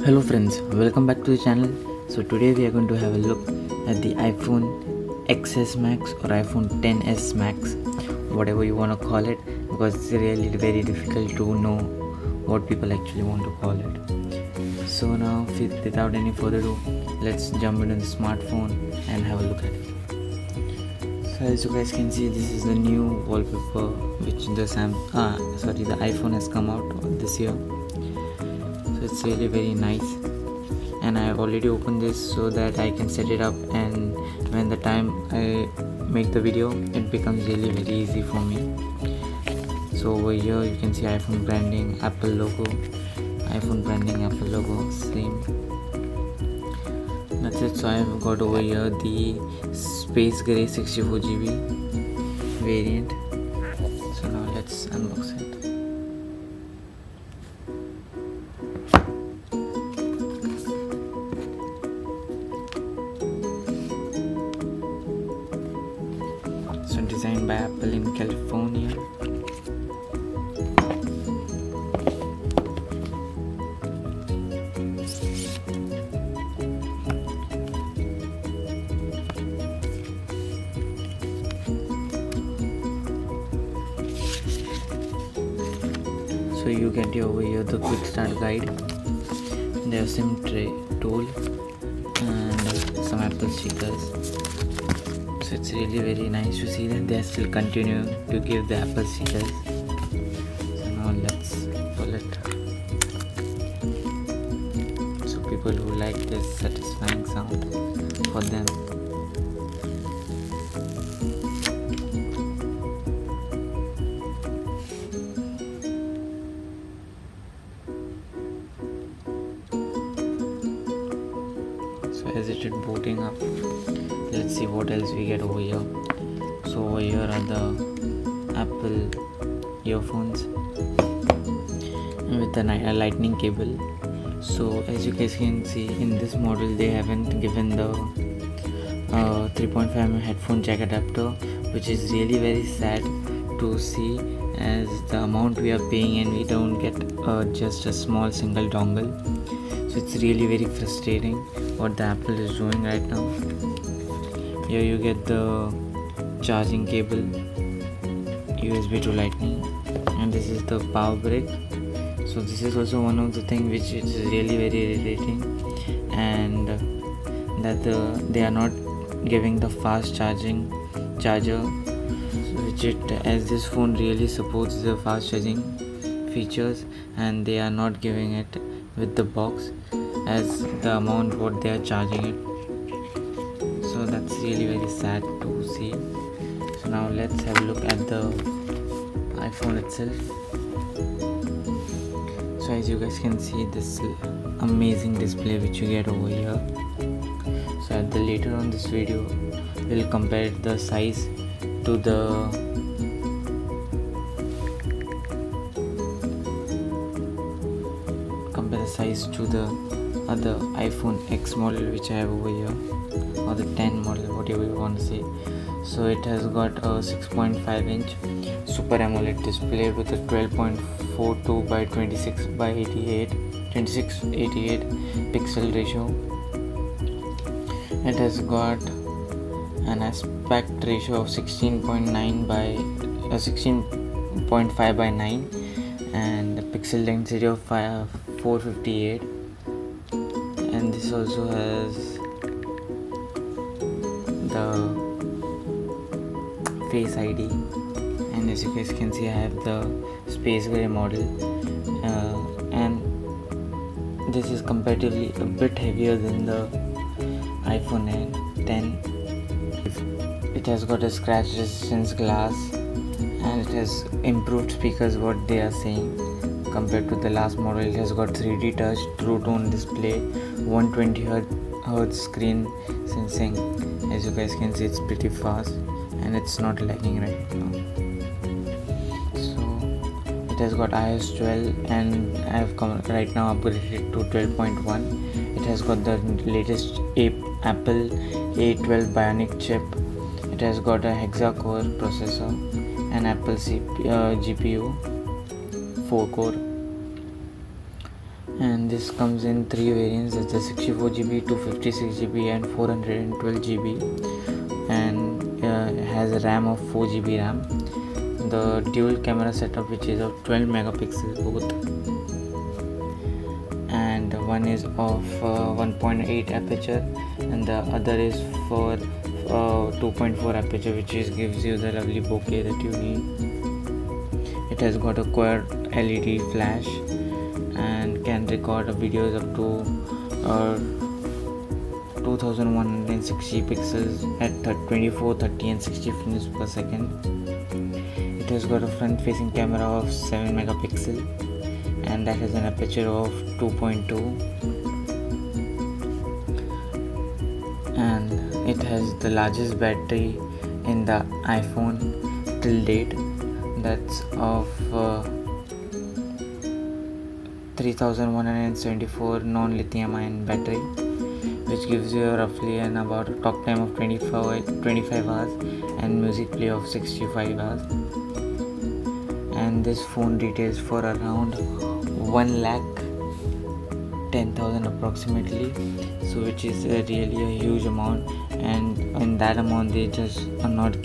Hello friends, welcome back to the channel. So today we are going to have a look at the iPhone XS Max or iPhone XS Max, whatever you want to call it, because it's really very difficult to know what people actually want to call it. So now without any further ado, let's jump into the smartphone and have a look at it. So as you guys can see, this is the new wallpaper which the iPhone has come out this year. So it's really very nice, and I have already opened this so that I can set it up, and when the time I make the video it becomes really very easy for me. So over here you can see iPhone branding, Apple logo, iPhone branding, Apple logo, same. That's it. So I have got over here the space gray 64GB variant. So now let's unbox it. So designed by Apple in California. So you get over here the quick start guide, the SIM tray tool, and some Apple stickers. So it's really very nice to see that they are still continuing to give the Apple stickers. So now let's pull it. So people who like this satisfying sound, for them. So as it is booting up, let's see what else we get over here. So over here are the Apple earphones with a lightning cable. So as you guys can see, in this model they haven't given the 3.5mm headphone jack adapter, which is really very sad to see, as the amount we are paying and we don't get just a small single dongle. So it's really very frustrating what the Apple is doing right now. Here you get the charging cable, USB to lightning, and this is the power brick. So this is also one of the things which is really very irritating, and that they are not giving the fast charging charger, as this phone really supports the fast charging features, and they are not giving it with the box as the amount what they are charging it. So that's really very sad to see. So now let's have a look at the iPhone itself. So as you guys can see, this amazing display which you get over here. So at the later on this video we'll compare the size to the other iPhone X model which I have over here, or the 10 model, whatever you want to say. So it has got a 6.5-inch Super AMOLED display with a 12.42 by 2688 pixel ratio. It has got an aspect ratio of 16.5 by 9 and a pixel density of 458. And this also has the Face ID, and as you guys can see I have the space gray model, and this is comparatively a bit heavier than the iPhone 10. It has got a scratch resistance glass, and it has improved speakers, what they are saying. Compared to the last model, it has got 3D touch, true tone display, 120Hz screen sensing. As you guys can see, it's pretty fast and it's not lagging right now. So it has got iOS 12, and I have right now upgraded to 12.1. It has got the latest Apple A12 bionic chip. It has got a hexa-core processor and Apple GPU 4-core. and this this comes in 3 variants. It's the 64GB, 256GB and 412GB, and it has a RAM of 4GB RAM. The dual camera setup, which is of 12 megapixels both, and one is of 1.8 aperture and the other is for 2.4 aperture, which gives you the lovely bokeh that you need. It has got a quad LED flash and can record videos up to 2160 pixels at 24, 30 and 60 frames per second. It has got a front facing camera of 7 megapixel and that has an aperture of 2.2, and it has the largest battery in the iPhone till date. That's of 3174 non-lithium ion battery, which gives you roughly about a talk time of 25 hours and music play of 65 hours. And this phone retails for around 1,10,000 approximately, so which is really a huge amount, and in that amount they just are not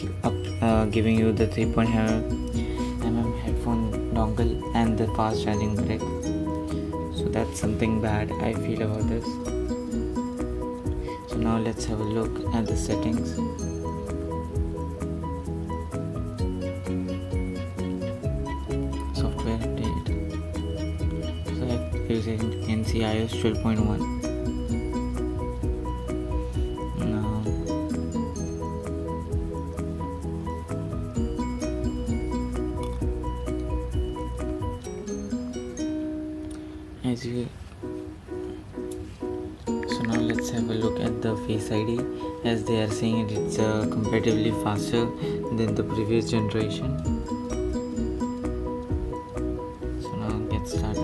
giving you the 3.5mm headphone dongle and the fast charging brick. So that's something bad I feel about this. So now let's have a look at the settings. Software update. So you can see iOS 12.1. Now so now let's have a look at the Face ID. As they are saying it's comparatively faster than the previous generation. So now get started.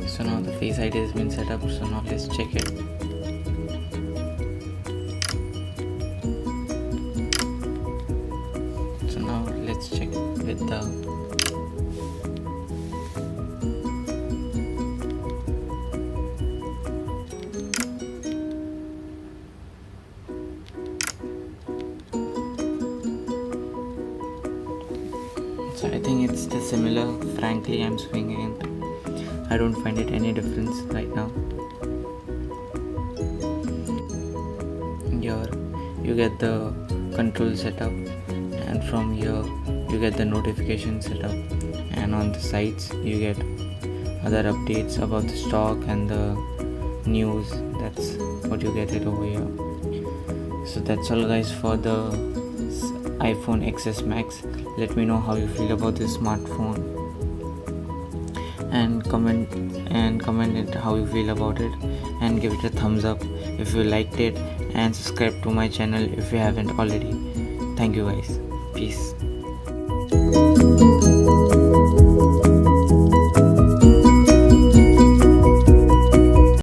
So now the Face ID has been set up, so now let's check it. So now let's check with the so I think it's the similar. Frankly, I'm swinging it. I don't find it any difference right now. Here you get the control setup, and from here you get the notification setup, and on the sides you get other updates about the stock and the news. That's what you get it over here. So that's all guys for the iPhone XS Max. Let me know how you feel about this smartphone, and comment it how you feel about it, and give it a thumbs up if you liked it, and subscribe to my channel if you haven't already. Thank you guys. Peace.